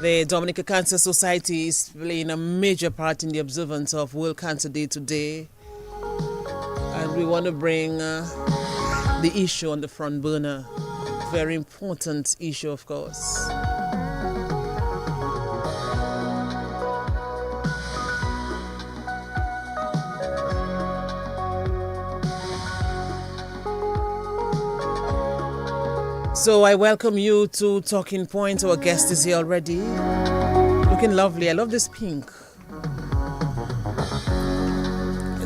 The Dominica Cancer Society is playing a major part in the observance of World Cancer Day today. And we want to bring the issue on the front burner. Very important issue, of course. So I welcome you to Talking Point. Our guest is here already. Looking lovely. I love this pink.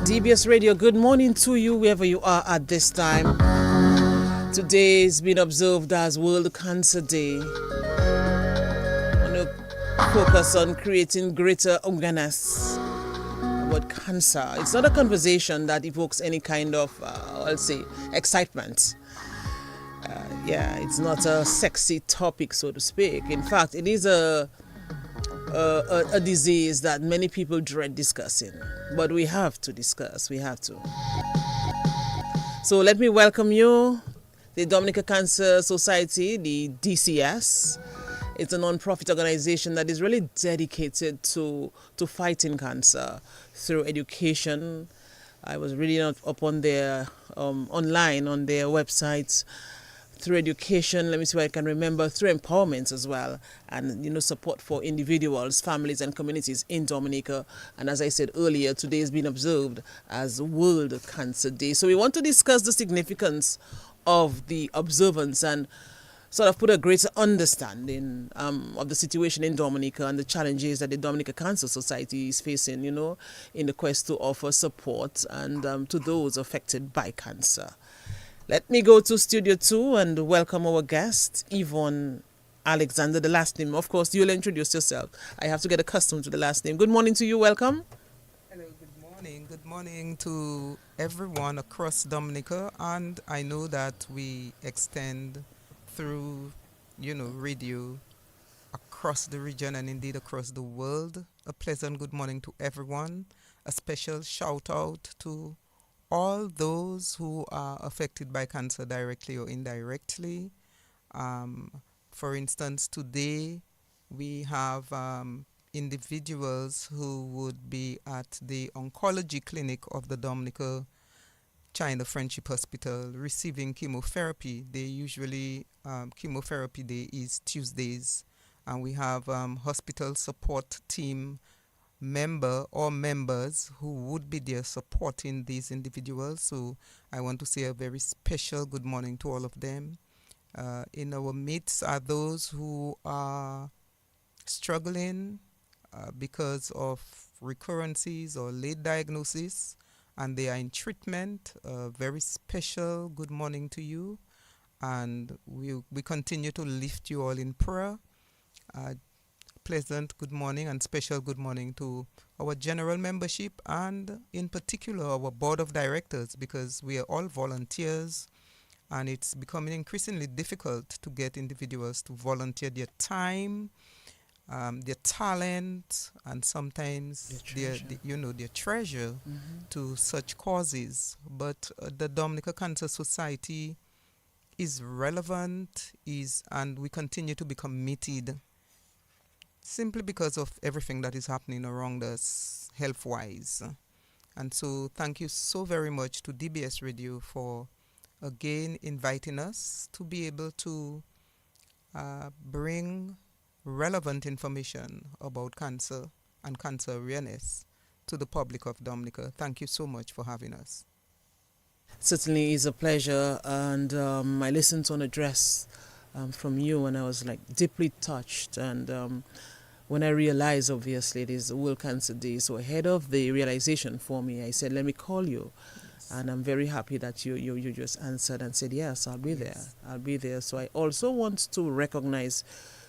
DBS Radio, good morning to you wherever you are at this time. Today is being observed as World Cancer Day. I want to focus on creating greater awareness about cancer. It's not a conversation that evokes any kind of, excitement. It's not a sexy topic, so to speak. In fact, it is a disease that many people dread discussing. But we have to discuss. We have to. So let me welcome you. The Dominica Cancer Society, the DCS. It's a non-profit organization that is really dedicated to fighting cancer through education. I was reading up on their online on their websites. Through education, let me see what I can remember, through empowerment as well, and support for individuals, families and communities in Dominica. And as I said earlier, today has been observed as World Cancer Day. So we want to discuss the significance of the observance and sort of put a greater understanding of the situation in Dominica and the challenges that the Dominica Cancer Society is facing, in the quest to offer support and to those affected by cancer. Let me go to Studio 2 and welcome our guest, Yvonne Alexander, the last name. Of course, you'll introduce yourself. I have to get accustomed to the last name. Good morning to you. Welcome. Hello, good morning. Good morning to everyone across Dominica. And I know that we extend through, radio across the region and indeed across the world. A pleasant good morning to everyone. A special shout out to all those who are affected by cancer directly or indirectly. For instance, today we have individuals who would be at the oncology clinic of the Dominica China Friendship Hospital receiving chemotherapy. They usually, chemotherapy day is Tuesdays, and we have hospital support team member or members who would be there supporting these individuals. So I want to say a very special good morning to all of them. In our midst are those who are struggling because of recurrences or late diagnosis, and they are in treatment. Very special good morning to you, and we continue to lift you all in prayer. Pleasant good morning and special good morning to our general membership and in particular our board of directors, because we are all volunteers and it's becoming increasingly difficult to get individuals to volunteer their time, their talent, and sometimes their treasure to such causes. But the Dominica Cancer Society is relevant, and we continue to be committed simply because of everything that is happening around us health-wise. And so thank you so very much to DBS Radio for again inviting us to be able to bring relevant information about cancer and cancer awareness to the public of Dominica. Thank you so much for having us. Certainly is a pleasure, and I listened to an address from you and I was deeply touched, and when I realized, obviously, it is World Cancer Day, so ahead of the realization for me, I said, let me call you. Yes. And I'm very happy that you just answered and said, yes, I'll be there. I'll be there. So I also want to recognize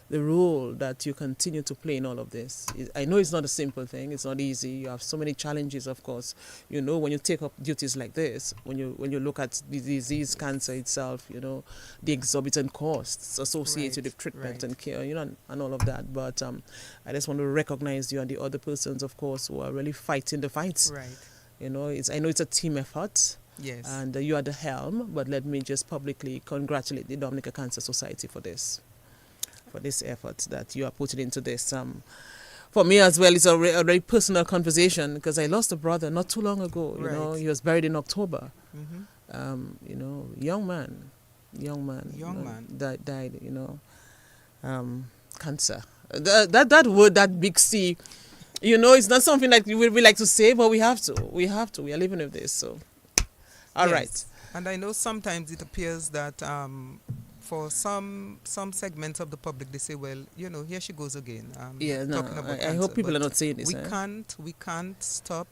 the role that you continue to play in all of this. I know it's not a simple thing. It's not easy. You have so many challenges, of course. When you take up duties like this, when you look at the disease, cancer itself, the exorbitant costs associated with treatment and care, and all of that. But I just want to recognize you and the other persons, of course, who are really fighting the fight. Right. I know it's a team effort. Yes. And you are the helm, but let me just publicly congratulate the Dominica Cancer Society for this. for this effort that you are putting into this. For me as well, it's a very personal conversation because I lost a brother not too long ago. You know, Right. he was buried in October. Mm-hmm. You know, young man, Young man. died. You know, cancer. That word, that big C. You know, it's not something that we like to say, but we have to. We have to. We are living with this. So, all Yes. right. And I know sometimes it appears that for some segments of the public, they say, well, you know, here she goes again, Yeah, no. talking about I cancer. hope people But are not saying this. we can't stop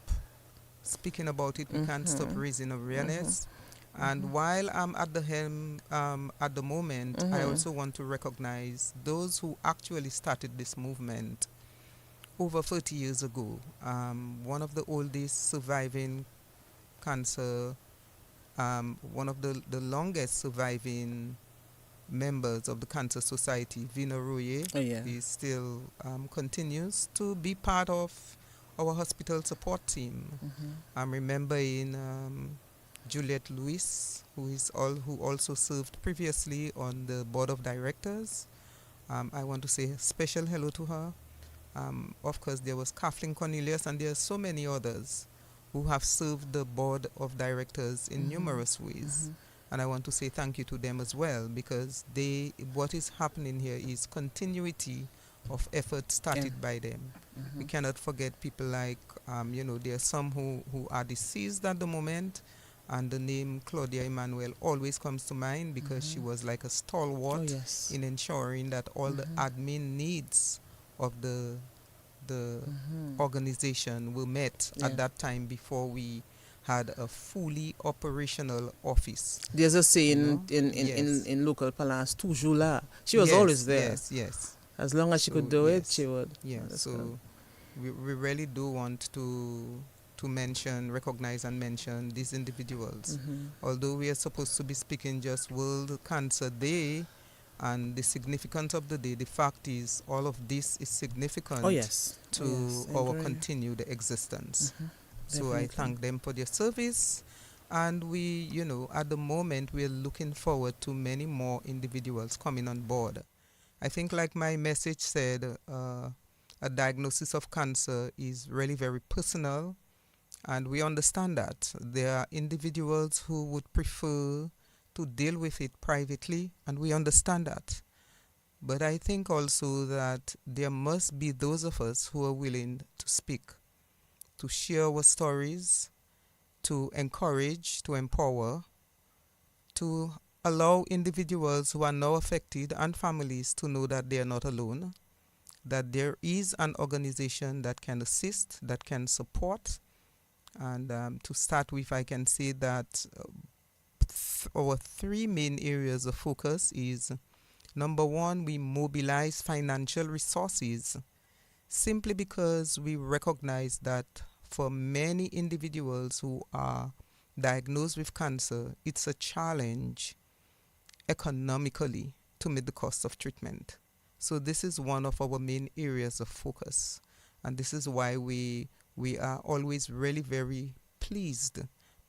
speaking about it. We can't stop raising awareness. And while I'm at the helm at the moment, I also want to recognize those who actually started this movement over 30 years ago. One of the oldest surviving cancer, one of the longest surviving members of the Cancer Society, Vina Roye, Oh yeah. is still continues to be part of our hospital support team. I'm remembering Juliette Lewis, who also served previously on the board of directors. I want to say a special hello to her. Of course, there was Kathleen Cornelius, and there are so many others who have served the board of directors in numerous ways. And I want to say thank you to them as well, because what is happening here is continuity of effort started by them. We cannot forget people like, there are some who are deceased at the moment, and the name Claudia Emmanuel always comes to mind because she was like a stalwart in ensuring that all the admin needs of the organization were met at that time before we had a fully operational office. There's a saying in local parlance, toujours là. She was always there. Yes. As long as she could do it, she would. Yeah, so we really do want to recognize and mention these individuals. Although we are supposed to be speaking just World Cancer Day and the significance of the day, the fact is all of this is significant to our continued existence. So I thank them for their service, and we, at the moment we're looking forward to many more individuals coming on board. I think, like my message said, a diagnosis of cancer is really very personal, and we understand that there are individuals who would prefer to deal with it privately, and we understand that. But I think also that there must be those of us who are willing to speak, to share our stories, to encourage, to empower, to allow individuals who are now affected and families to know that they are not alone, that there is an organization that can assist, that can support. And to start with, I can say that our three main areas of focus is, number one, we mobilize financial resources simply because we recognize that for many individuals who are diagnosed with cancer, it's a challenge economically to meet the cost of treatment. So this is one of our main areas of focus. And this is why we are always really very pleased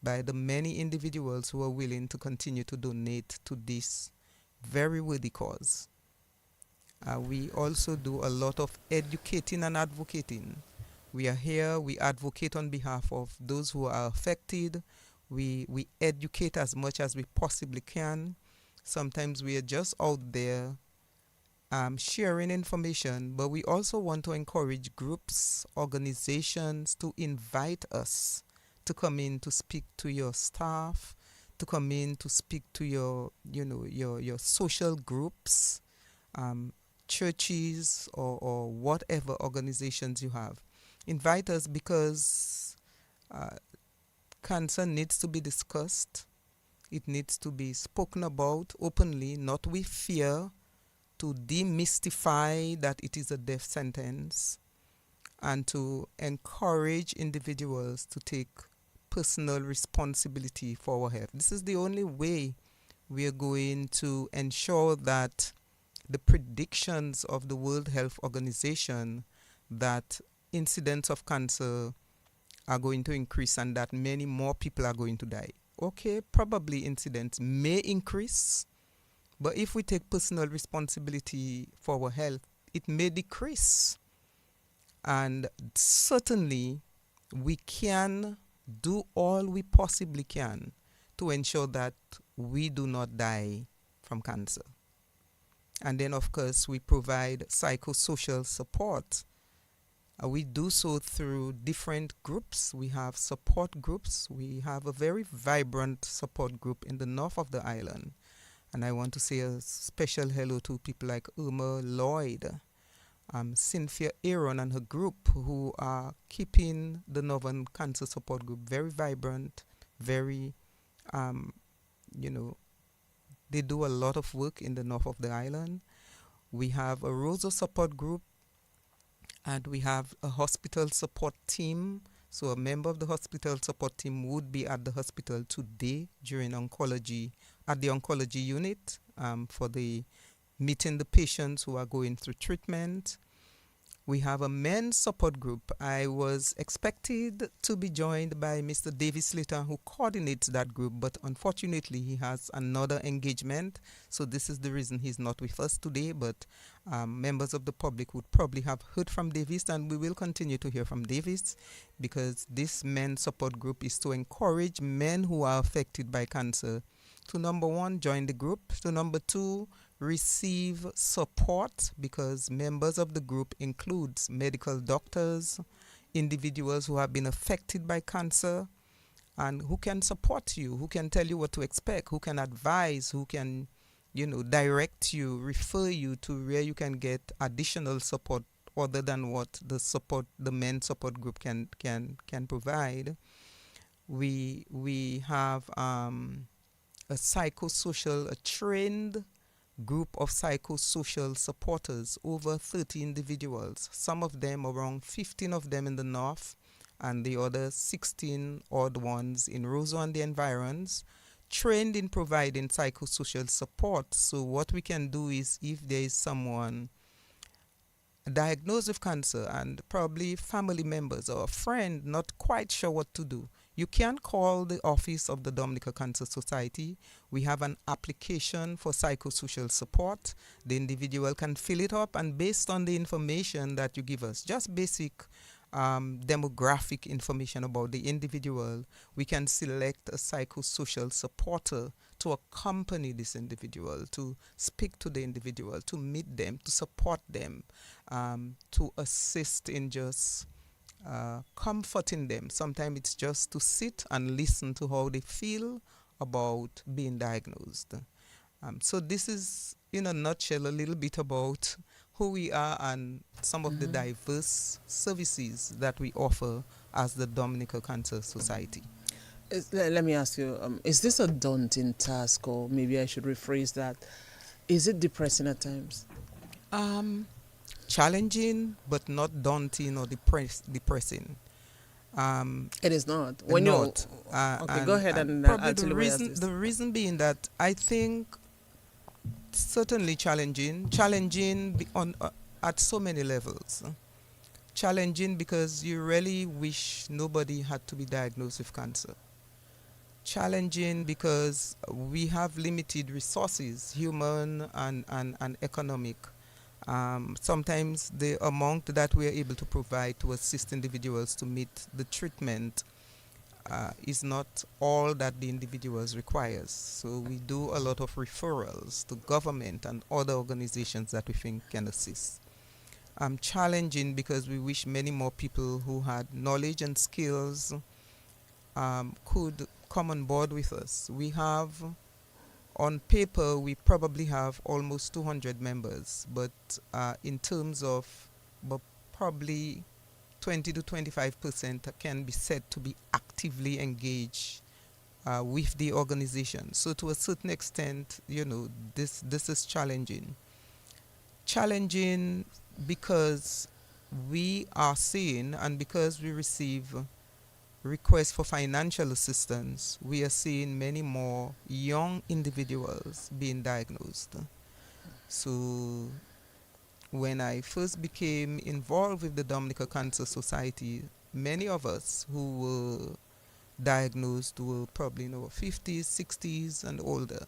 by the many individuals who are willing to continue to donate to this very worthy cause. We also do a lot of educating and advocating. We are here, we advocate on behalf of those who are affected. We educate as much as we possibly can. Sometimes we are just out there sharing information, but we also want to encourage groups, organizations to invite us to come in to speak to your staff, to come in to speak to your social groups, churches or whatever organizations you have. Invite us because cancer needs to be discussed. It needs to be spoken about openly, not with fear, to demystify that it is a death sentence, and to encourage individuals to take personal responsibility for our health. This is the only way we are going to ensure that the predictions of the World Health Organization that incidents of cancer are going to increase and that many more people are going to die. Okay, probably incidents may increase, But if we take personal responsibility for our health, it may decrease. And certainly, we can do all we possibly can to ensure that we do not die from cancer. And then, of course, we provide psychosocial support. We do so through different groups. We have support groups. We have a very vibrant support group in the north of the island. And I want to say a special hello to people like Irma Lloyd, Cynthia Aaron and her group, who are keeping the Northern Cancer Support Group very vibrant, very, um, you know, they do a lot of work in the north of the island. We have a Rosa support group, and we have a hospital support team. So a member of the hospital support team would be at the hospital today during oncology, at the oncology unit, for the meeting the patients who are going through treatment. We have a men's support group. I was expected to be joined by Mr. Davis Slater, who coordinates that group, but unfortunately he has another engagement. So this is the reason he's not with us today, but members of the public would probably have heard from Davis, and we will continue to hear from Davis, because this men's support group is to encourage men who are affected by cancer to, number one, join the group, to number two, receive support, because members of the group includes medical doctors, individuals who have been affected by cancer, and who can support you, who can tell you what to expect, who can advise, who can, direct you, refer you to where you can get additional support other than what the men support group can provide. We have a trained group of psychosocial supporters, over 30 individuals, some of them, around 15 of them in the north, and the other 16 odd ones in Roseau and the environs, trained in providing psychosocial support. So what we can do is, if there is someone diagnosed with cancer and probably family members or a friend not quite sure what to do, you can call the office of the Dominica Cancer Society. We have an application for psychosocial support. The individual can fill it up, and based on the information that you give us, just basic demographic information about the individual, we can select a psychosocial supporter to accompany this individual, to speak to the individual, to meet them, to support them, to assist in just comforting them. Sometimes it's just to sit and listen to how they feel about being diagnosed. So this is, in a nutshell, a little bit about who we are and some of the diverse services that we offer as the Dominica Cancer Society. Let me ask you, is this a daunting task, or maybe I should rephrase that? Is it depressing at times? Challenging, but not daunting or depressing. It is not. Not. Okay, go ahead and probably I'll tell you why I asked this. the reason being that I think certainly challenging at so many levels. Challenging because you really wish nobody had to be diagnosed with cancer. Challenging because we have limited resources, human and economic. Sometimes the amount that we are able to provide to assist individuals to meet the treatment is not all that the individuals requires. So we do a lot of referrals to government and other organizations that we think can assist. Challenging because we wish many more people who had knowledge and skills could come on board with us. We have, on paper, we probably have almost 200 members, but in terms of probably 20 to 25% can be said to be actively engaged with the organization. So to a certain extent, this is challenging. Challenging because we are seeing, and because we receive requests for financial assistance, we are seeing many more young individuals being diagnosed. So when I first became involved with the Dominica Cancer Society, many of us who were diagnosed were probably in our 50s, 60s and older.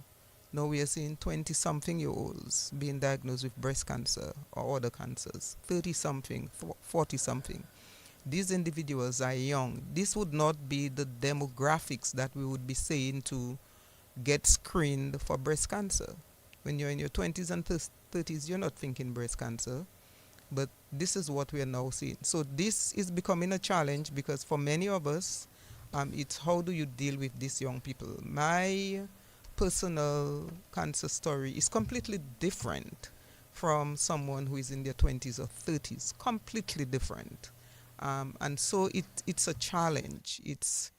Now we are seeing 20-something-year-olds being diagnosed with breast cancer or other cancers, 30-something, 40-something. These individuals are young. This would not be the demographics that we would be saying to get screened for breast cancer. When you're in your 20s and 30s, you're not thinking breast cancer. But this is what we are now seeing. So this is becoming a challenge because for many of us, it's how do you deal with these young people? My personal cancer story is completely different from someone who is in their 20s or 30s. Completely different. And so it's a challenge. It's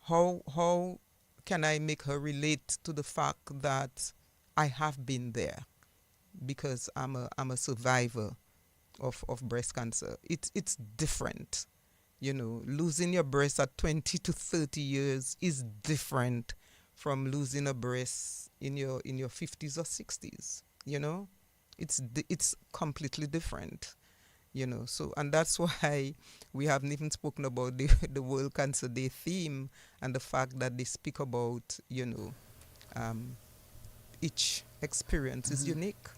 how can I make her relate to the fact that I have been there because I'm a survivor of breast cancer. It's different. You know, losing your breast at 20 to 30 years is different from losing a breast in your 50s or 60s. You know, it's completely different. You know, so and that's why we haven't even spoken about the World Cancer Day theme and the fact that they speak about, you know, each experience is unique.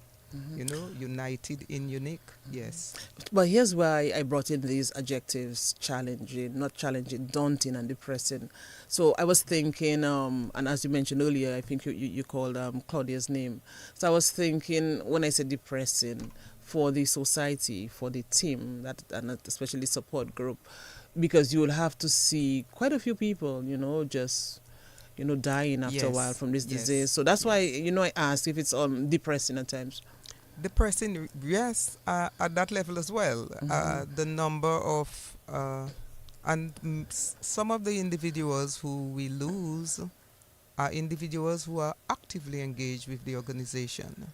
You know, united in unique. Yes. But here's why I brought in these adjectives: challenging, not challenging, daunting, and depressing. So I was thinking, and as you mentioned earlier, I think you called Claudia's name. So I was thinking when I said depressing, for the society, for the team, that and especially support group, because you will have to see quite a few people, you know, just dying after a while from this disease. So that's why I asked if it's depressing at times. Depressing, yes, at that level as well. The number of some of the individuals who we lose are individuals who are actively engaged with the organization.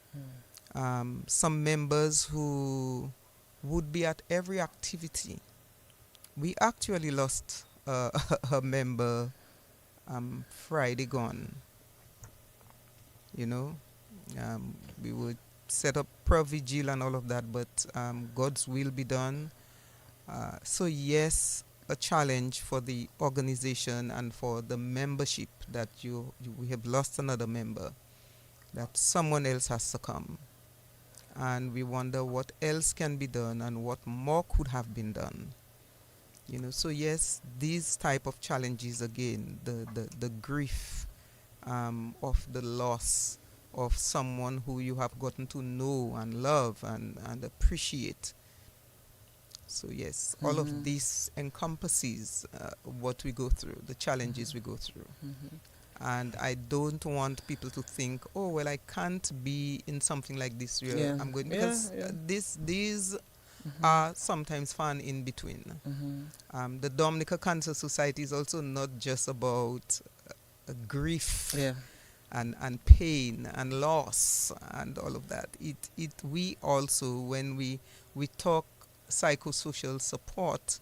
Some members who would be at every activity. We actually lost a member Friday gone. You know, we would set up prayer vigil and all of that, but God's will be done. So yes, a challenge for the organization and for the membership that we have lost another member, that someone else has to come. And we wonder what else can be done and what more could have been done. You know, so yes, these type of challenges again, the grief of the loss of someone who you have gotten to know and love and appreciate. So yes, all of this encompasses what we go through, the challenges we go through. And I don't want people to think, oh well, I can't be in something like this where I'm going, because these are sometimes fun in between. The Dominica Cancer Society is also not just about grief and pain and loss and all of that. We also, when we talk psychosocial support,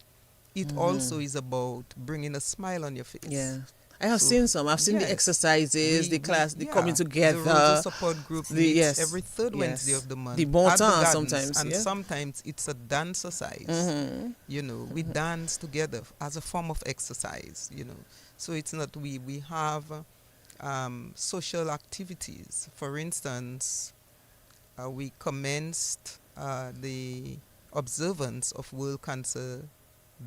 it also is about bringing a smile on your face. Yeah. I have seen some. I've seen the exercises, the class, the coming together. The Rosa support group meets every third Wednesday of the month. The bon temps sometimes. And sometimes it's a dancercise. You know, we dance together as a form of exercise, you know. So it's not, we have social activities. For instance, we commenced the observance of World Cancer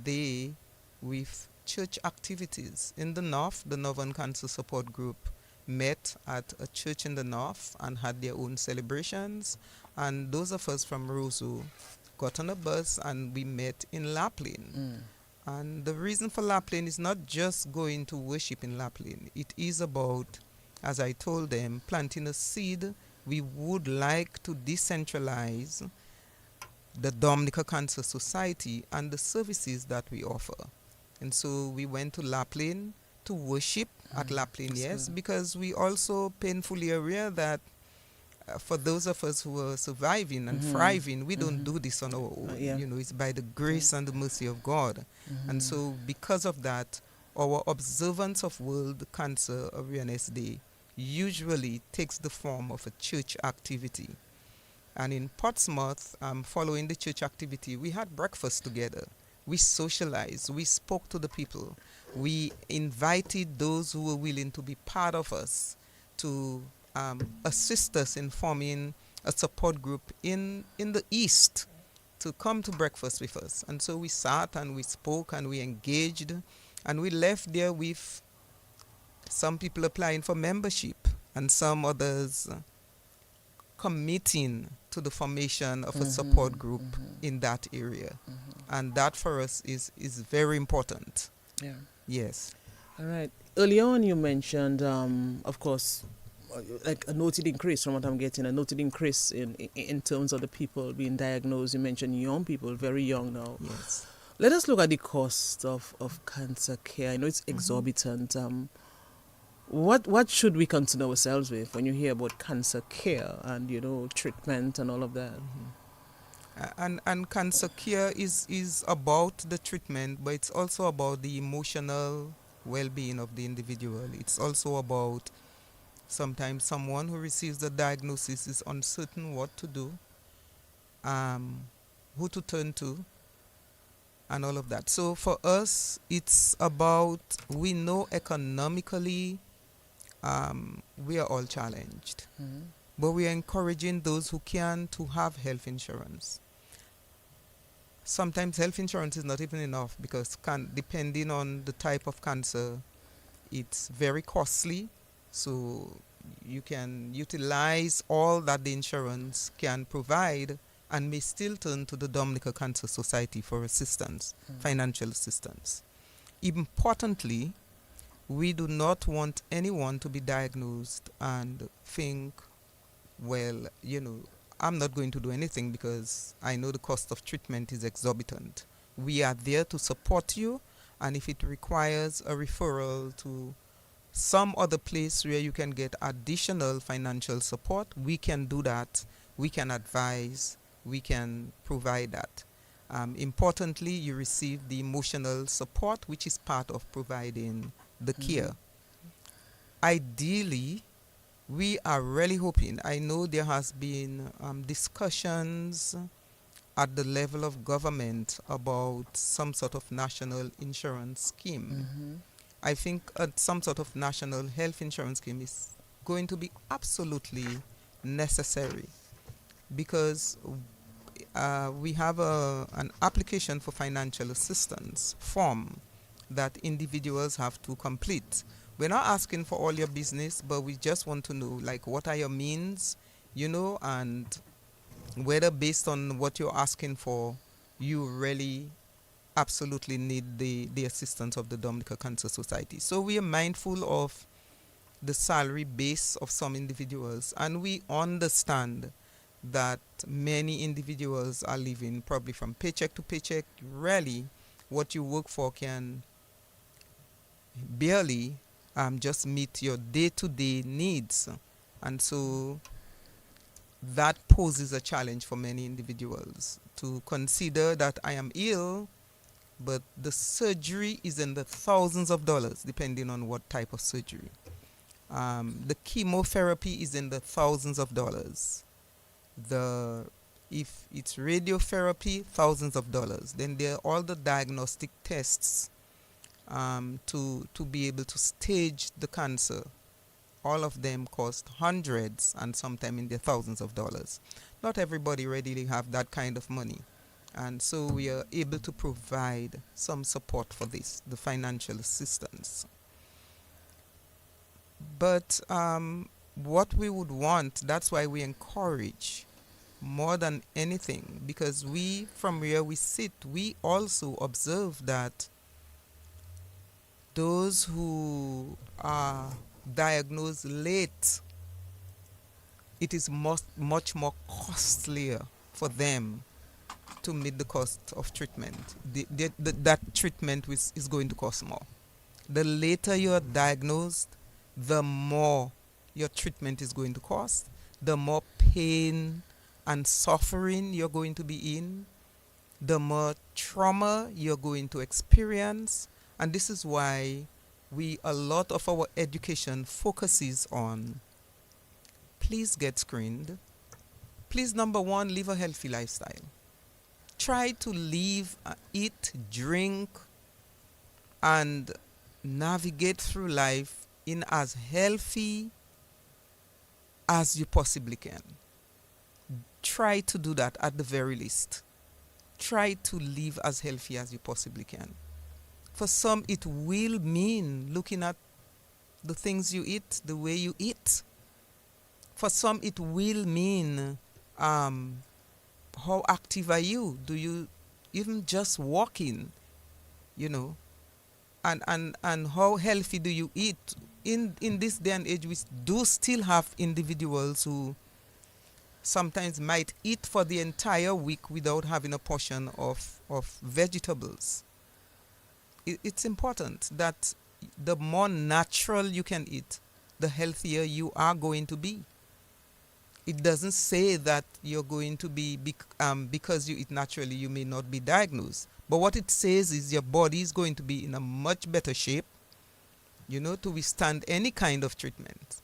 Day with church activities. In the north, the Northern Cancer Support Group met at a church in the north and had their own celebrations. And those of us from Roseau got on a bus and we met in Laplane. And the reason for Laplane is not just going to worship in Laplane. It is about, as I told them, planting a seed. We would like to decentralize the Dominica Cancer Society and the services that we offer. And so we went to Laplane to worship at Laplane, yes, because we also painfully aware that for those of us who are surviving and thriving, we don't do this on our own. You know, it's by the grace and the mercy of God. And so because of that, our observance of World Cancer Awareness Day usually takes the form of a church activity. And in Portsmouth, following the church activity, we had breakfast together. We socialized. We spoke to the people. We invited those who were willing to be part of us to assist us in forming a support group in the East to come to breakfast with us. And so we sat and we spoke and we engaged, and we left there with some people applying for membership and some others committing to the formation of a support group in that area. And that for us is very important. Yeah. Yes. All right. Earlier on, you mentioned, of course, like a noted increase from what I'm getting, a noted increase in terms of the people being diagnosed. You mentioned young people, very young now. Yes. Let us look at the cost of cancer care. I know it's exorbitant. What should we concern ourselves with when you hear about cancer care and, treatment and all of that? And cancer care is about the treatment, but it's also about the emotional well-being of the individual. It's also about sometimes someone who receives the diagnosis is uncertain what to do, who to turn to, and all of that. So for us, it's about, we know economically we are all challenged, but we are encouraging those who can to have health insurance. Sometimes health insurance is not even enough because depending on the type of cancer, it's very costly. So you can utilize all that the insurance can provide and may still turn to the Dominica Cancer Society for assistance, financial assistance. Importantly, we do not want anyone to be diagnosed and think, well, I'm not going to do anything because I know the cost of treatment is exorbitant. We are there to support you, and if it requires a referral to some other place where you can get additional financial support, we can do that. We can advise. We can provide that. Importantly, you receive the emotional support, which is part of providing the care. Ideally, we are really hoping, I know there has been discussions at the level of government about some sort of national insurance scheme. I think some sort of national health insurance scheme is going to be absolutely necessary because we have an application for financial assistance form that individuals have to complete. We're not asking for all your business, but we just want to know, like, what are your means, and whether based on what you're asking for, you really absolutely need the assistance of the Dominica Cancer Society. So we are mindful of the salary base of some individuals, and we understand that many individuals are living probably from paycheck to paycheck. Really, what you work for can barely just meet your day-to-day needs, and so that poses a challenge for many individuals to consider that I am ill, but the surgery is in the thousands of dollars depending on what type of surgery. The chemotherapy is in the thousands of dollars. If it's radiotherapy, thousands of dollars. Then there are all the diagnostic tests to be able to stage the cancer. All of them cost hundreds and sometimes in the thousands of dollars. Not everybody readily have that kind of money. And so we are able to provide some support for this, the financial assistance. But what we would want, that's why we encourage more than anything, because we, from where we sit, we also observe that those who are diagnosed late, it is much more costlier for them to meet the cost of treatment. That treatment is going to cost more. The later you are diagnosed, the more your treatment is going to cost, the more pain and suffering you're going to be in, the more trauma you're going to experience. And this is why a lot of our education focuses on, please get screened. Please, number one, live a healthy lifestyle. Try to live, eat, drink, and navigate through life in as healthy as you possibly can. Try to do that at the very least. Try to live as healthy as you possibly can. For some, it will mean looking at the things you eat, the way you eat. For some, it will mean how active are you? Do you even just walking, you know? And how healthy do you eat? In this day and age, we do still have individuals who sometimes might eat for the entire week without having a portion of vegetables. It's important that the more natural you can eat, the healthier you are going to be. It doesn't say that you're going to be, because you eat naturally, you may not be diagnosed. But what it says is your body is going to be in a much better shape, to withstand any kind of treatment.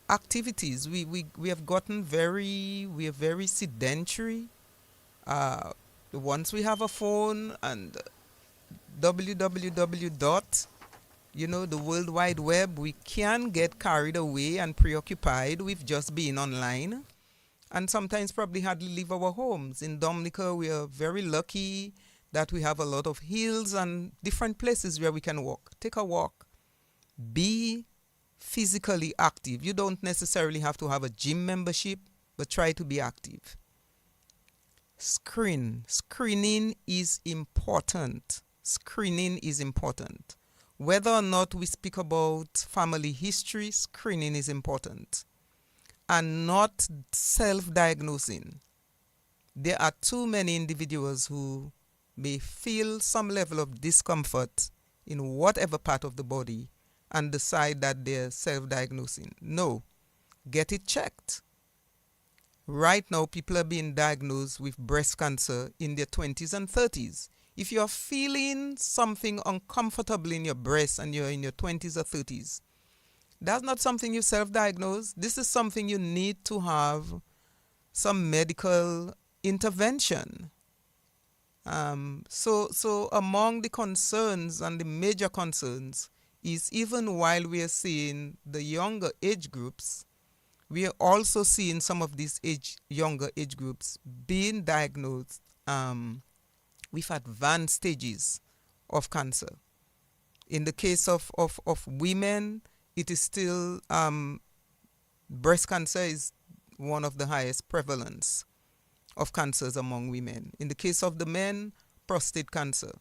Activities, we have gotten we are very sedentary. Once we have a phone and www dot, the World Wide Web, we can get carried away and preoccupied with just being online, and sometimes probably hardly leave our homes. In Dominica, we are very lucky that we have a lot of hills and different places where we can walk. Take a walk. Be physically active. You don't necessarily have to have a gym membership, but try to be active. Screening is important. Screening is important. Whether or not we speak about family history, screening is important. And not self-diagnosing. There are too many individuals who may feel some level of discomfort in whatever part of the body and decide that they're self-diagnosing. No, get it checked. Right now, people are being diagnosed with breast cancer in their 20s and 30s. If you're feeling something uncomfortable in your breast and you're in your 20s or 30s, that's not something you self-diagnose. This is something you need to have some medical intervention. So among the concerns and the major concerns is, even while we are seeing the younger age groups, we are also seeing some of these younger age groups being diagnosed with advanced stages of cancer. In the case of women, it is still breast cancer is one of the highest prevalence of cancers among women. In the case of the men, prostate cancer.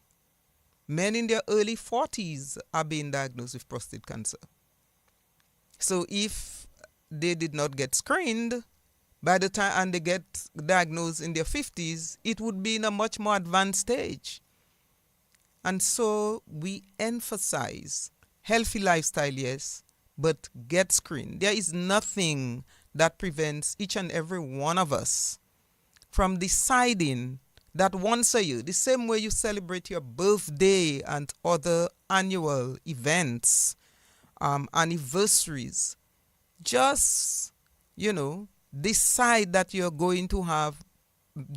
Men in their early 40s are being diagnosed with prostate cancer. So if they did not get screened, by the time and they get diagnosed in their 50s, it would be in a much more advanced stage. And so we emphasize healthy lifestyle, yes, but get screened. There is nothing that prevents each and every one of us from deciding that once a year, the same way you celebrate your birthday and other annual events, anniversaries, just, decide that you're going to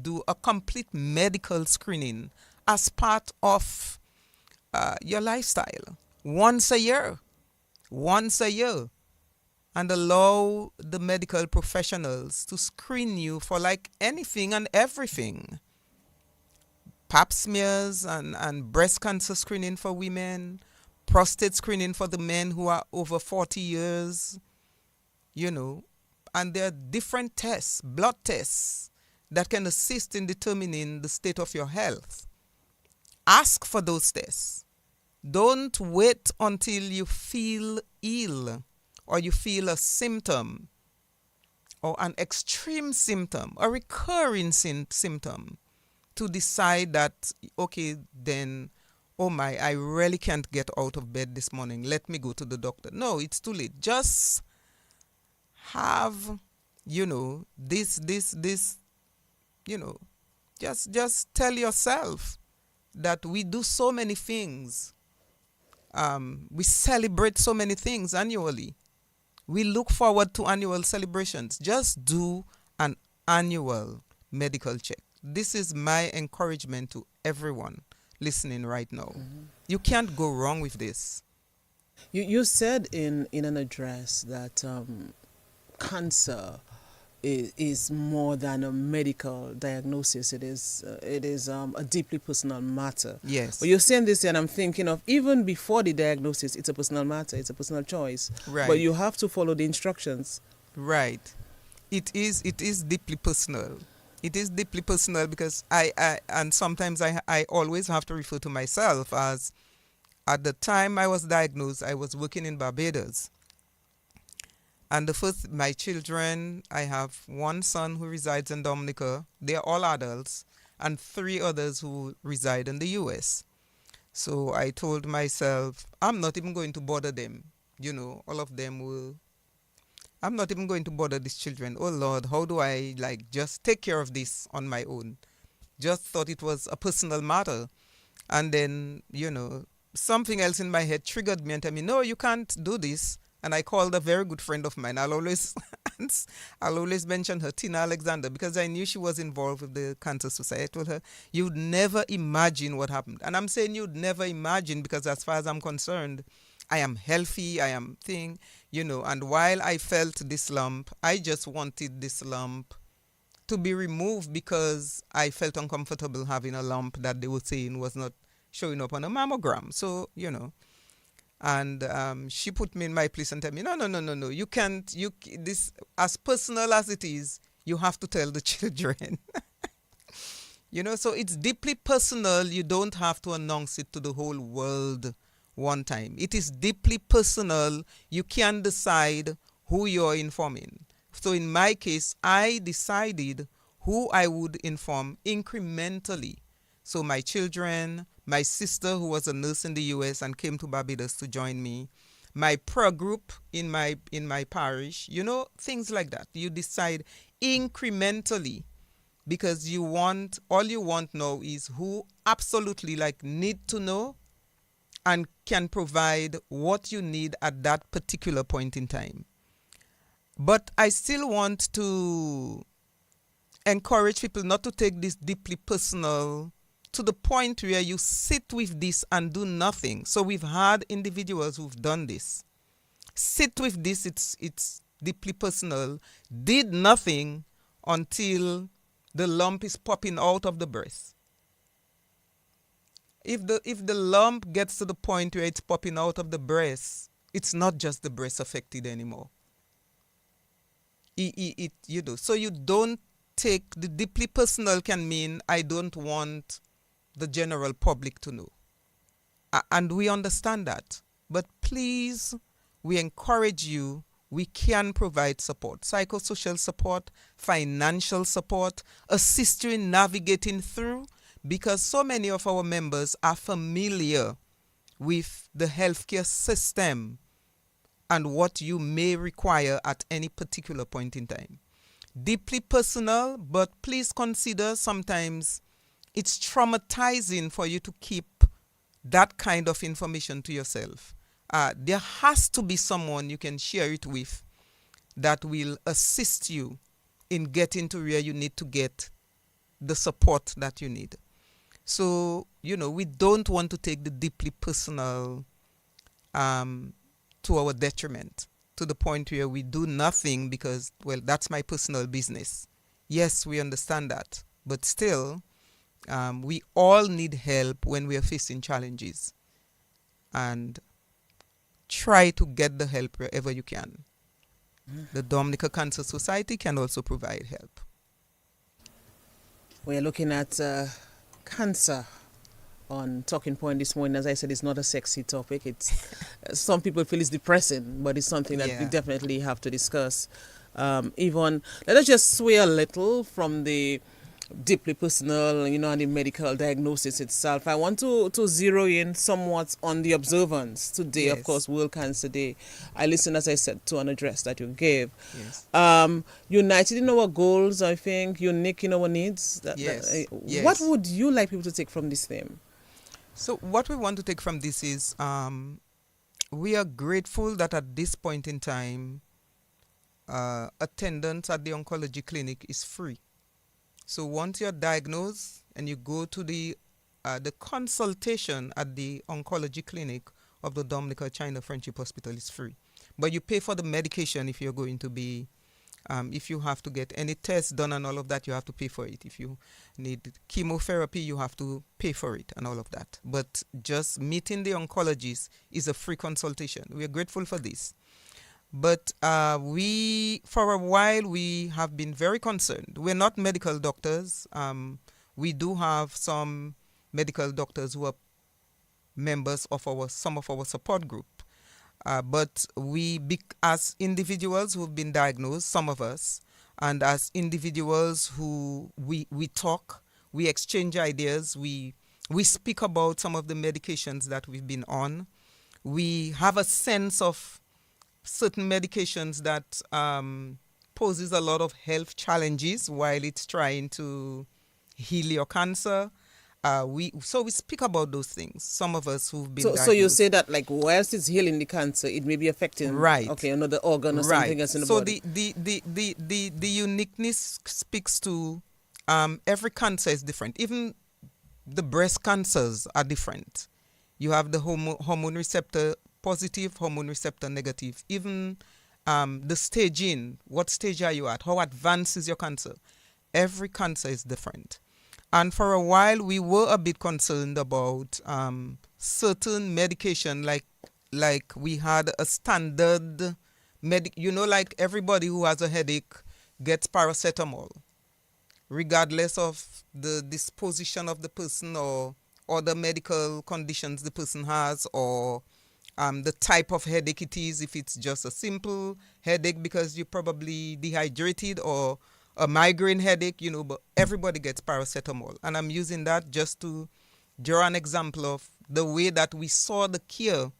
do a complete medical screening as part of your lifestyle once a year, and allow the medical professionals to screen you for like anything and everything. Pap smears and breast cancer screening for women, prostate screening for the men who are over 40 years, and there are different tests, blood tests, that can assist in determining the state of your health. Ask for those tests. Don't wait until you feel ill or you feel a symptom or an extreme symptom, a recurring symptom, to decide that, okay, then, oh my, I really can't get out of bed this morning. Let me go to the doctor. No, it's too late. Just have, this, just tell yourself that we do so many things. We celebrate so many things annually. We look forward to annual celebrations. Just do an annual medical check. This is my encouragement to everyone listening right now. Mm-hmm. You can't go wrong with this. You said in an address that cancer is more than a medical diagnosis. It is a deeply personal matter. But Yes, you're saying this, and I'm thinking of even before the diagnosis, it's a personal matter. It's a personal choice. But right, you have to follow the instructions. right. It is deeply personal. It is deeply personal because I and sometimes I always have to refer to myself as at the time I was diagnosed, I was working in Barbados. And the first, my children, I have one son who resides in Dominica. They are all adults, and three others who reside in the US. So I told myself, I'm not even going to bother them. All of them will. I'm not even going to bother these children. Oh Lord, how do I like just take care of this on my own? Just thought it was a personal matter. And then, something else in my head triggered me and told me, no, you can't do this. And I called a very good friend of mine. I'll always mention her, Tina Alexander, because I knew she was involved with the Cancer Society. I told her, you'd never imagine what happened. And I'm saying you'd never imagine because as far as I'm concerned, I am healthy, I am and while I felt this lump, I just wanted this lump to be removed because I felt uncomfortable having a lump that they were saying was not showing up on a mammogram. So, and she put me in my place and told me, no, no, no, no, no, you can't, this, as personal as it is, you have to tell the children. So it's deeply personal. You don't have to announce it to the whole world one time. It is deeply personal. You can decide who you're informing. So in my case, I decided who I would inform incrementally. So my children, my sister who was a nurse in the US and came to Barbados to join me, my prayer group in my parish, things like that. You decide incrementally because all you want now is who absolutely need to know and can provide what you need at that particular point in time. But I still want to encourage people not to take this deeply personal to the point where you sit with this and do nothing. So we've had individuals who've done this. Sit with this, it's deeply personal, did nothing until the lump is popping out of the breast. If the lump gets to the point where it's popping out of the breast, it's not just the breast affected anymore. So you don't take the deeply personal can mean I don't want the general public to know. And we understand that. But please, we encourage you, we can provide support, psychosocial support, financial support, assist you in navigating through, because so many of our members are familiar with the healthcare system and what you may require at any particular point in time. Deeply personal, but please consider sometimes it's traumatizing for you to keep that kind of information to yourself. There has to be someone you can share it with that will assist you in getting to where you need to get the support that you need. So, we don't want to take the deeply personal to our detriment, to the point where we do nothing because, well, that's my personal business. Yes, we understand that. But still, we all need help when we are facing challenges. And try to get the help wherever you can. The Dominica Cancer Society can also provide help. We're looking at cancer on Talking Point this morning. As I said, it's not a sexy topic. It's some people feel it's depressing, but it's something that we definitely have to discuss. Yvonne, let us just sway a little from the deeply personal, and the medical diagnosis itself. I want to zero in somewhat on the observance today, of course, World Cancer Day. I listened, as I said, to an address that you gave. Yes. United in our goals, I think, unique in our needs. Yes. What would you like people to take from this theme? So what we want to take from this is we are grateful that at this point in time, attendance at the oncology clinic is free. So once you're diagnosed and you go to the consultation at the oncology clinic of the Dominica China Friendship Hospital is free. But you pay for the medication if you're going to be, if you have to get any tests done and all of that, you have to pay for it. If you need chemotherapy, you have to pay for it and all of that. But just meeting the oncologist is a free consultation. We are grateful for this. But for a while, we have been very concerned. We're not medical doctors. We do have some medical doctors who are members of some of our support group. But as individuals who've been diagnosed, some of us, and as individuals who we talk, we exchange ideas, we speak about some of the medications that we've been on. We have a sense of certain medications that poses a lot of health challenges while it's trying to heal your cancer. We speak about those things. Some of us who've been diagnosed. So you say that, like, whilst it's healing the cancer, it may be affecting another organ or something else in the body. So the uniqueness speaks to every cancer is different. Even the breast cancers are different. You have the hormone receptor positive, hormone receptor negative. Even the staging, what stage are you at? How advanced is your cancer? Every cancer is different. And for a while, we were a bit concerned about certain medication, like we had a standard like everybody who has a headache gets paracetamol, regardless of the disposition of the person or the medical conditions the person has, or the type of headache it is, if it's just a simple headache because you're probably dehydrated, or a migraine headache, but everybody gets paracetamol. And I'm using that just to draw an example of the way that we saw the cure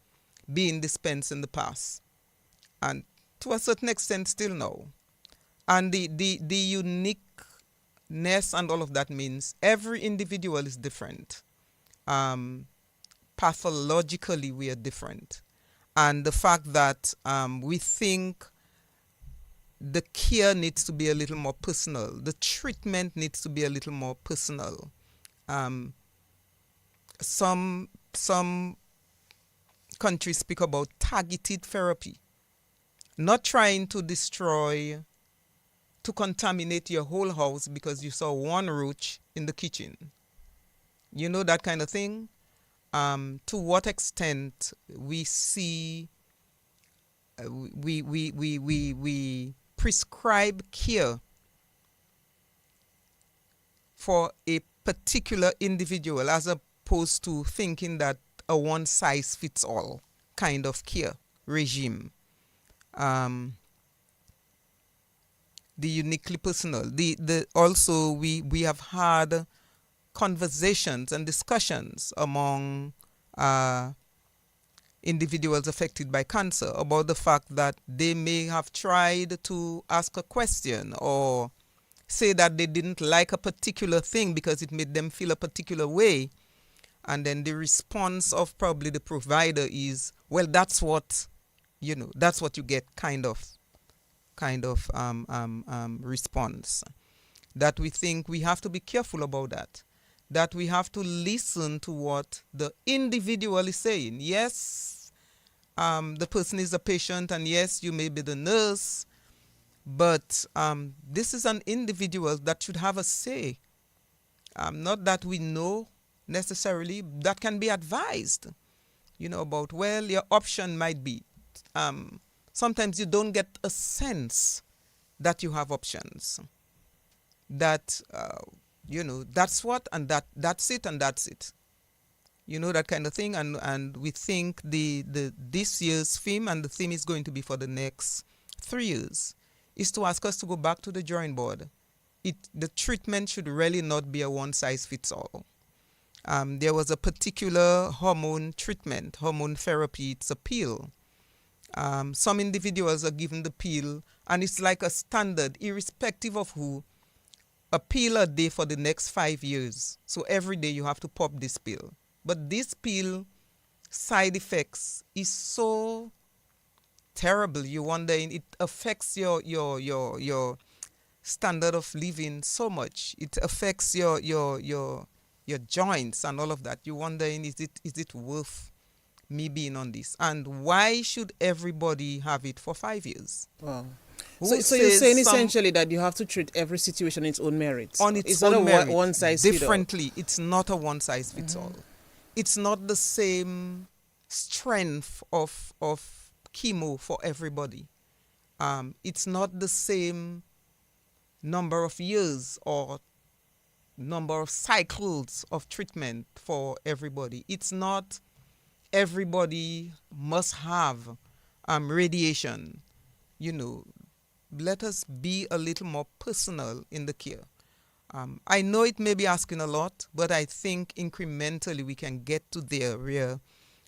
being dispensed in the past. And to a certain extent still now. And the uniqueness and all of that means every individual is different. Pathologically, we are different. And the fact that we think the care needs to be a little more personal. The treatment needs to be a little more personal. Some countries speak about targeted therapy. Not trying to contaminate your whole house because you saw one roach in the kitchen. That kind of thing. To what extent we see we prescribe care for a particular individual as opposed to thinking that a one-size-fits-all kind of care regime. The uniquely personal. Also we have had conversations and discussions among individuals affected by cancer about the fact that they may have tried to ask a question or say that they didn't like a particular thing because it made them feel a particular way, and then the response of probably the provider is, well, that's what you get, kind of response. That we think we have to be careful about that we have to listen to what the individual is saying. Yes, the person is a patient, and yes, you may be the nurse, but this is an individual that should have a say. Not that we know necessarily, that can be advised, about, well, your option might be. Sometimes you don't get a sense that you have options. That that's what, and that's it, and that's it. That kind of thing. And we think this year's theme, and the theme is going to be for the next 3 years, is to ask us to go back to the drawing board. The treatment should really not be a one-size-fits-all. There was a particular hormone treatment, hormone therapy. It's a pill. Some individuals are given the pill, and it's like a standard, irrespective of who, a pill a day for the next 5 years. So every day you have to pop this pill. But this pill side effects is so terrible. You wonder, it affects your standard of living so much. It affects your joints and all of that. You wonder, is it worth me being on this. And why should everybody have it for 5 years? Wow. Who So you're says saying some- essentially that you have to treat every situation on its own merits. on its it's own not a merit, one size fits all. differently. It's not a one size fits all. It's not the same strength of chemo for everybody. It's not the same number of years or number of cycles of treatment for everybody. It's not everybody must have radiation. You know, let us be a little more personal in the care. I know it may be asking a lot, but I think incrementally we can get to there where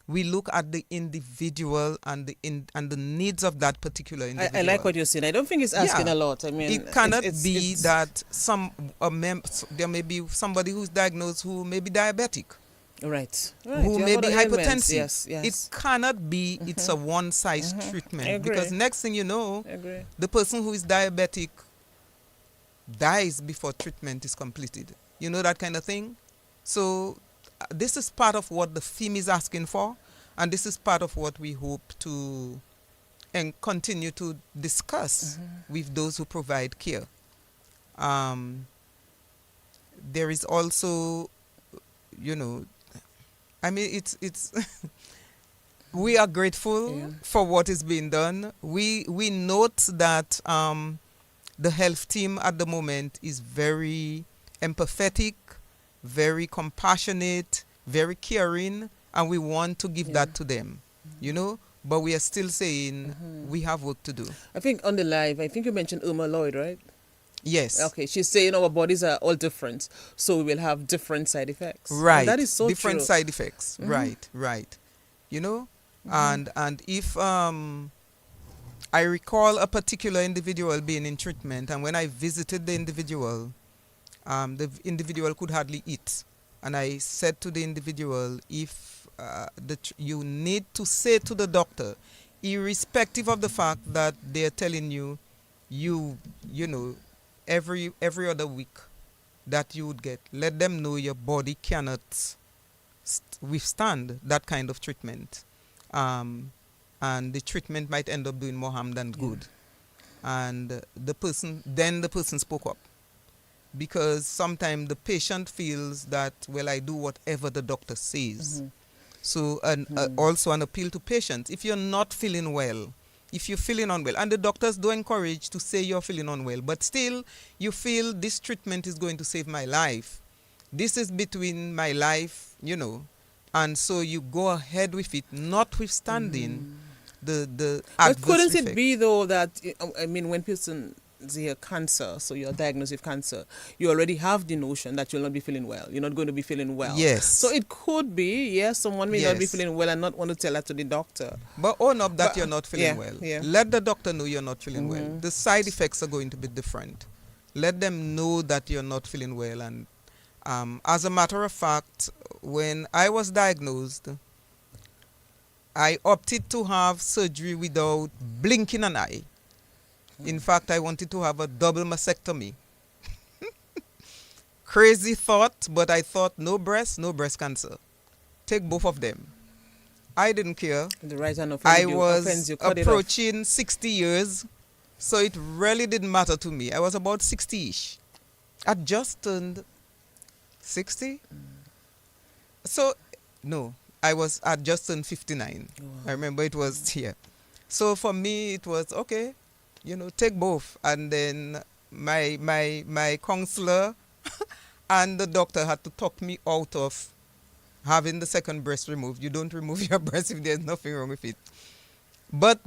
we look at the individual and the needs of that particular individual. I like what you're saying. I don't think it's asking Yeah. a lot. I mean, It cannot it's- be it's- that there may be somebody who's diagnosed who may be diabetic, Right. who You may have be other ailments. hypertensive. Yes. It cannot be it's a one size I treatment, agree. because next thing you know, I agree. the person who is diabetic dies before treatment is completed. You know, that kind of thing. So this is part of what the theme is asking for, and this is part of what we hope to and continue to discuss with those who provide care. There is also, you know, I mean, it's we are grateful for what is being done. We note that the health team at the moment is very empathetic, very compassionate, very caring, and we want to give that to them, you know. But we are still saying we have work to do. I think on the live, I think you mentioned Irma Lloyd, right? Yes. Okay, she's saying our bodies are all different, so we will have different side effects. Right. And that is so different true. side effects. Right. You know, and if I recall a particular individual being in treatment, and when I visited the individual could hardly eat, and I said to the individual, if you need to say to the doctor, irrespective of the fact that they're telling you know, every other week that you would get, let them know your body cannot withstand that kind of treatment, and the treatment might end up doing more harm than good. And the person spoke up, because sometimes the patient feels that, well, I do whatever the doctor says. So also an appeal to patients, if you're not feeling well, if you're feeling unwell, and the doctors do encourage to say you're feeling unwell, but still you feel this treatment is going to save my life, this is between my life, you know, and so you go ahead with it, notwithstanding the But adverse couldn't it effect. be though that, I mean, when person hear cancer, so you're diagnosed with cancer, you already have the notion that you'll not be feeling well. You're not going to be feeling well. Yes. So it could be, yes, someone may not be Yes. feeling well and not want to tell that to the doctor. But own up that But- you're not feeling yeah, well. yeah. Let the doctor know you're not feeling well. The side effects are going to be different. Let them know that you're not feeling well. And as a matter of fact, when I was diagnosed, I opted to have surgery without blinking an eye. In fact, I wanted to have a double mastectomy. Crazy thought, but I thought no breast cancer. Take both of them. I didn't care. The right hand I offends was you, cut it off. approaching 60 years, so it really didn't matter to me. I was about 60-ish. I just turned 60. So, no, I just turned 59. Wow. I remember it was here. So for me, it was, okay, you know, take both. And then my counselor and the doctor had to talk me out of having the second breast removed. You don't remove your breast if there's nothing wrong with it. But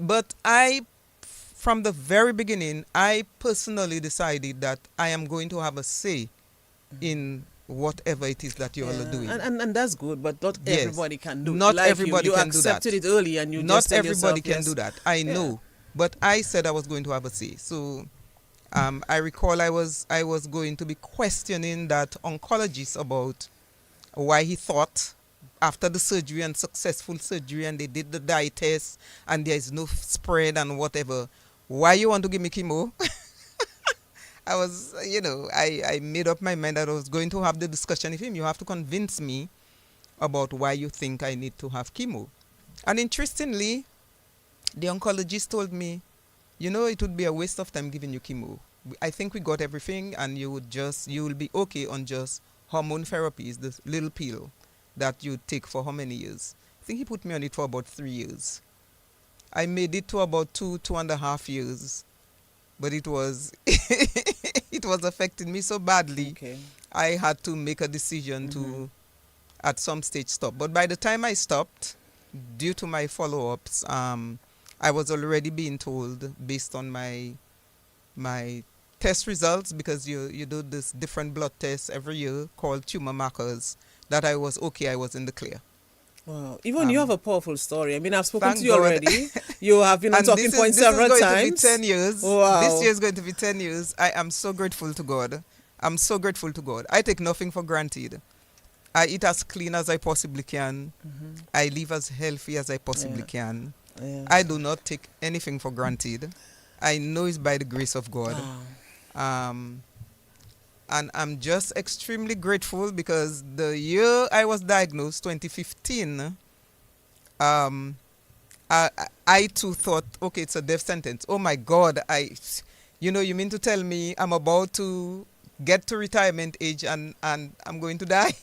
I, from the very beginning, I personally decided that I am going to have a say in whatever it is that you all are doing. And that's good, but not Yes. everybody can do it. Not Like everybody you can do that. accepted it early and you Not just tell everybody yourself, can yes. do that. I know. But I said I was going to have a say. So I recall I was going to be questioning that oncologist about why he thought after the surgery and successful surgery, and they did the dye test and there is no spread and whatever, why you want to give me chemo? I was, you know, I made up my mind that I was going to have the discussion with him. You have to convince me about why you think I need to have chemo. And interestingly, the oncologist told me, it would be a waste of time giving you chemo. I think we got everything, and you will be okay on just hormone therapy, is this little pill that you take for how many years? I think he put me on it for about 3 years. I made it to about 2.5 years, but it was it was affecting me so badly. Okay. I had to make a decision to, at some stage, stop. But by the time I stopped, due to my follow-ups, I was already being told, based on my test results, because you do this different blood tests every year called tumor markers, that I was okay, I was in the clear. Wow. Yvonne, you have a powerful story. I mean, I've spoken Thank to you God. already. You have been on talking point several this is times. going to be 10 years. Wow. This year is going to be 10 years. I am so grateful to God. I'm so grateful to God. I take nothing for granted. I eat as clean as I possibly can. I live as healthy as I possibly can. Yeah. I do not take anything for granted. I know it's by the grace of God. Wow. And I'm just extremely grateful, because the year I was diagnosed, 2015, I too thought, okay, it's a death sentence. Oh my God, you mean to tell me I'm about to get to retirement age and I'm going to die?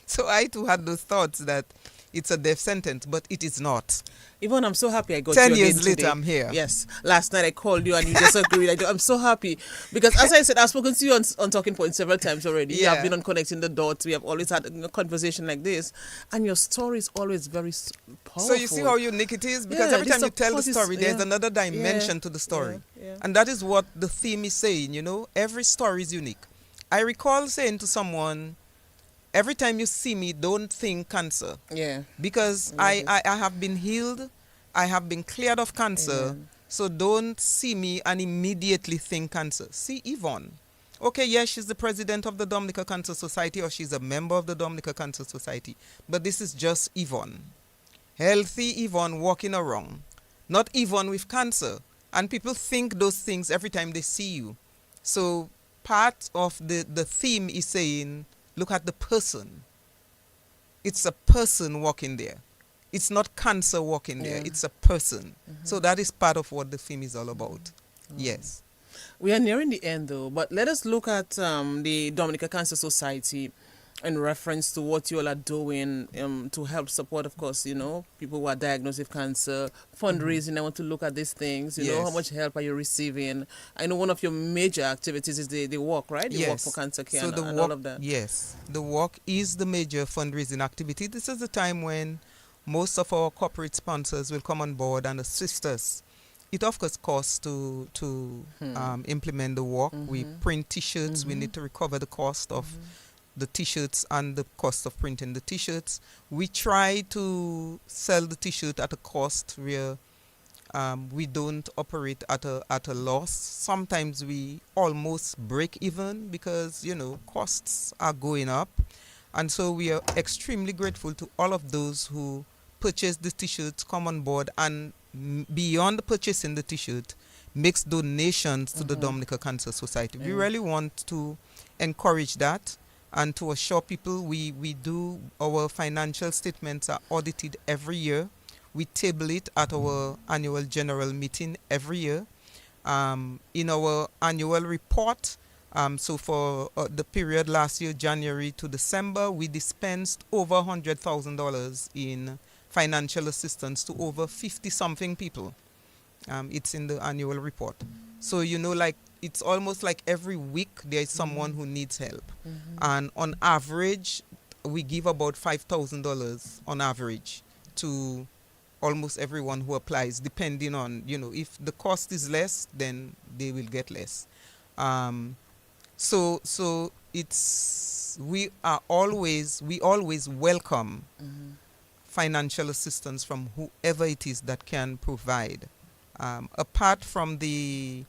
So I too had those thoughts that it's a death sentence, but it is not. Yvonne, I'm so happy I got 10 you years again later, today. I'm here. Yes. Last night I called you and you disagreed. I'm so happy because, as I said, I've spoken to you on Talking Point several times already. Yeah. I've been on Connecting the Dots. We have always had a conversation like this. And your story is always very powerful. So you see how unique it is? Because every time you tell the story, there's another dimension to the story. Yeah. And that is what the theme is saying, Every story is unique. I recall saying to someone, every time you see me, don't think cancer. Yeah. Because I have been healed. I have been cleared of cancer. Amen. So don't see me and immediately think cancer. See Yvonne. Okay, yes, she's the president of the Dominica Cancer Society, or she's a member of the Dominica Cancer Society. But this is just Yvonne. Healthy Yvonne walking around. Not Yvonne with cancer. And people think those things every time they see you. So part of the theme is saying, look at the person. It's a person walking there. It's not cancer walking there. It's a person. So that is part of what the theme is all about. Yes. We are nearing the end, though, but let us look at the Dominica Cancer Society in reference to what you all are doing to help support, of course, people who are diagnosed with cancer, fundraising. I want to look at these things, Yes. How much help are you receiving? I know one of your major activities is the walk, right? The walk for cancer care So and all of that. Yes. The walk is the major fundraising activity. This is the time when most of our corporate sponsors will come on board and assist us. It of course costs to implement the walk. We print T-shirts. We need to recover the cost of the T-shirts and the cost of printing the T-shirts. We try to sell the T-shirt at a cost where we don't operate at a loss. Sometimes we almost break even because costs are going up, and so we are extremely grateful to all of those who purchase the T-shirts, come on board, and beyond purchasing the T-shirt, makes donations to the Dominica Cancer Society. We really want to encourage that and to assure people we do, our financial statements are audited every year. We table it at our annual general meeting every year. In our annual report, so for the period last year, January to December, we dispensed over $100,000 in financial assistance to over 50-something people. It's in the annual report. So, it's almost like every week there is someone who needs help. And on average, we give about $5,000 on average to almost everyone who applies, depending on, if the cost is less, then they will get less. So we always welcome financial assistance from whoever it is that can provide. Apart from the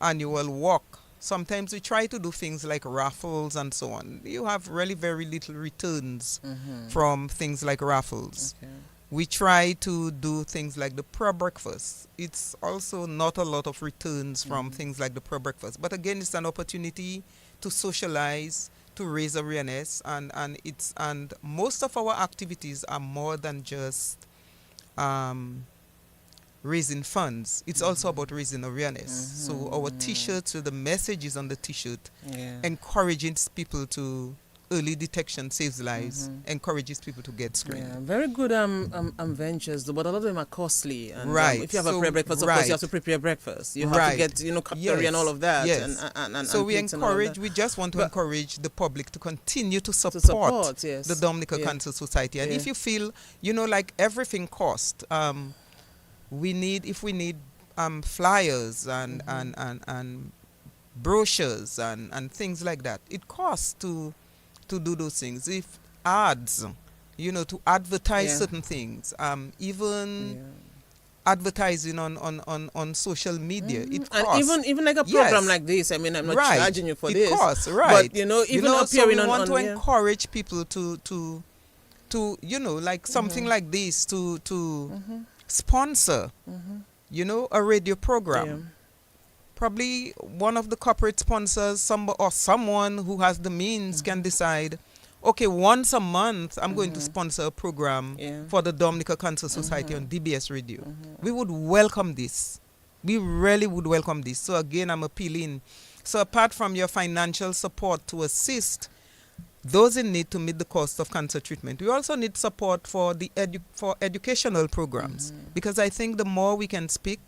annual walk, sometimes we try to do things like raffles and so on. You have really very little returns from things like raffles. Okay. We try to do things like the pro-breakfast. It's also not a lot of returns from things like the pro-breakfast. But again, it's an opportunity to socialize, to raise awareness, and most of our activities are more than just um, raising funds. It's also about raising awareness. So our T-shirts, so the message is on the T-shirt, Yeah. encouraging people to early detection saves lives, encourages people to get screened. Yeah, very good ventures, though, but a lot of them are costly. And Right. if you have a So, pre-breakfast, of course, you have right. to prepare breakfast. You have to Right. get, cutlery and all of that. Yes. And So we plates and all of encourage, that. we just want to But- encourage the public to continue to support, yes. the Dominica Yeah. Cancer Society. And Yeah. if you feel, like everything costs, we need flyers and brochures and things like that. It costs to do those things. If ads, to advertise Yeah. certain things, even Yeah. advertising on social media, it costs. And even like a program Yes. like this, I mean, I'm not Right. charging you for It this. costs, right. But, even so appearing we on... want to yeah. encourage people to like something like this to sponsor, a radio program. Yeah. Probably one of the corporate sponsors, someone who has the means can decide, okay, once a month I'm going to sponsor a program Yeah. for the Dominica Cancer Society on DBS Radio. We would welcome this. We really would welcome this. So again, I'm appealing. So apart from your financial support to assist those in need to meet the cost of cancer treatment, we also need support for the for educational programs, because I think the more we can speak,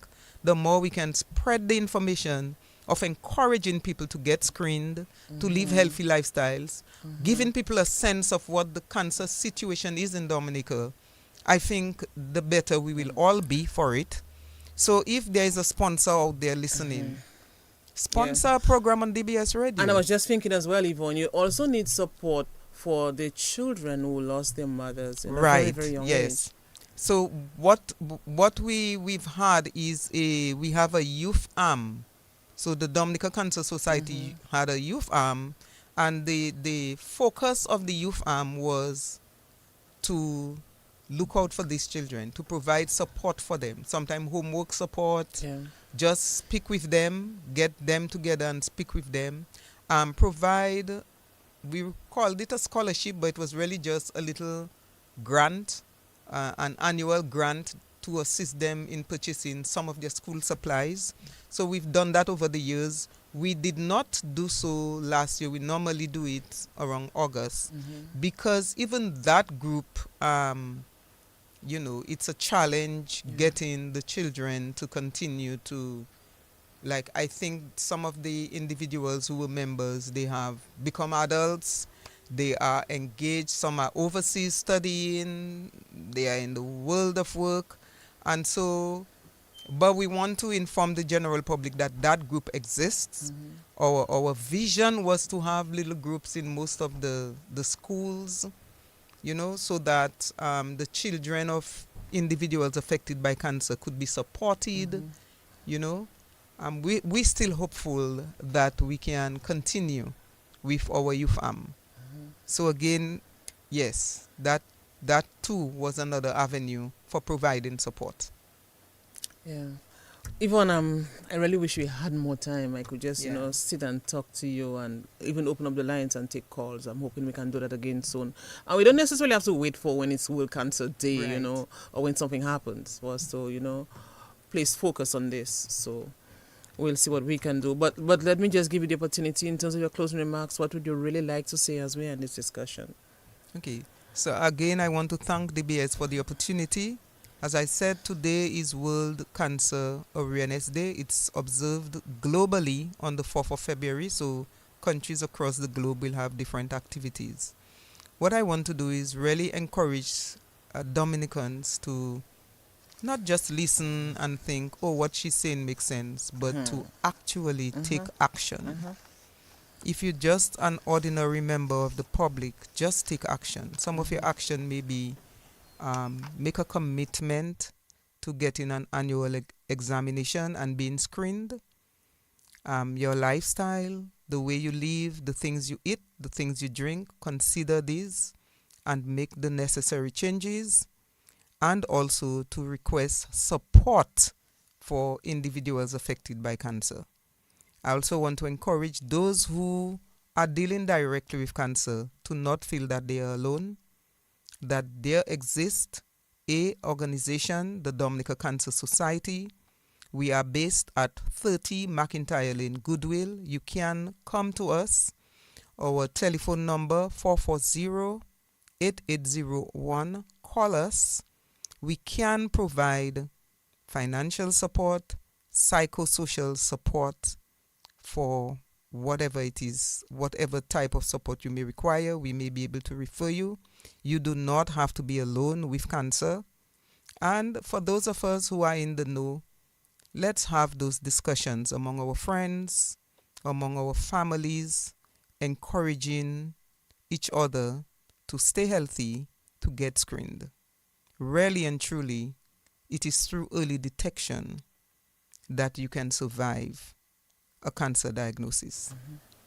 the more we can spread the information of encouraging people to get screened, to live healthy lifestyles, giving people a sense of what the cancer situation is in Dominica. I think the better we will all be for it. So if there is a sponsor out there listening, sponsor a program on DBS Radio. And I was just thinking as well, Yvonne, you also need support for the children who lost their mothers in a very, very young age. So what we've had is we have a youth arm. So the Dominica Cancer Society had a youth arm, and the focus of the youth arm was to look out for these children, to provide support for them. Sometimes homework support, just speak with them, get them together and speak with them. Provide, we called it a scholarship, but it was really just a little grant, an annual grant to assist them in purchasing some of their school supplies. So we've done that over the years. We did not do so last year. We normally do it around August, because even that group, it's a challenge getting the children to continue to, like, I think some of the individuals who were members, they have become adults. They are engaged. Some are overseas studying. They are in the world of work. And so, but we want to inform the general public that that group exists. Our vision was to have little groups in most of the schools, so that the children of individuals affected by cancer could be supported, We're still hopeful that we can continue with our youth arm. So again, yes, that too was another avenue for providing support. Yeah. Yvonne, I really wish we had more time. I could just, sit and talk to you and even open up the lines and take calls. I'm hoping we can do that again soon. And we don't necessarily have to wait for when it's World Cancer Day, Right. Or when something happens for us to, place focus on this. So we'll see what we can do. But let me just give you the opportunity in terms of your closing remarks. What would you really like to say as we end this discussion? Okay. So again, I want to thank DBS for the opportunity. As I said, today is World Cancer Awareness Day. It's observed globally on the 4th of February, so countries across the globe will have different activities. What I want to do is really encourage Dominicans to not just listen and think, oh, what she's saying makes sense, but to actually take action. If you're just an ordinary member of the public, just take action. Some of your action may be make a commitment to getting an annual examination and being screened. Your lifestyle, the way you live, the things you eat, the things you drink, consider these and make the necessary changes. And also to request support for individuals affected by cancer. I also want to encourage those who are dealing directly with cancer to not feel that they are alone, that there exists a organization, the Dominica Cancer Society. We are based at 30 McIntyre Lane, Goodwill. You can come to us. Our telephone number 440-8801. Call us. We can provide financial support, psychosocial support for whatever it is, whatever type of support you may require. We may be able to refer you. You do not have to be alone with cancer. And for those of us who are in the know, let's have those discussions among our friends, among our families, encouraging each other to stay healthy, to get screened. Really and truly, it is through early detection that you can survive a cancer diagnosis.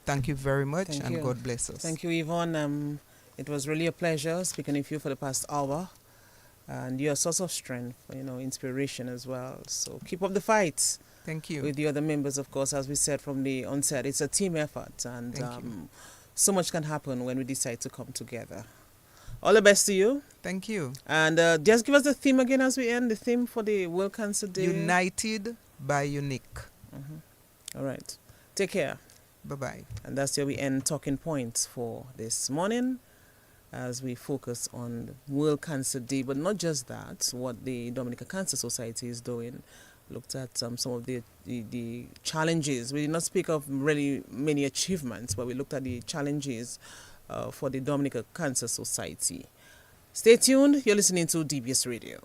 Thank you very much. Thank and you. God bless us. Thank you, Yvonne. It was really a pleasure speaking with you for the past hour. And you're a source of strength, inspiration as well. So keep up the fight. Thank you. With the other members, of course, as we said from the onset, it's a team effort. And so much can happen when we decide to come together. All the best to you. Thank you. And just give us the theme again as we end, the theme for the World Cancer Day. United by Unique. All right. Take care. Bye-bye. And that's where we end Talking Points for this morning as we focus on World Cancer Day. But not just that, what the Dominica Cancer Society is doing. Looked at some of the challenges. We did not speak of really many achievements, but we looked at the challenges for the Dominica Cancer Society. Stay tuned. You're listening to DBS Radio.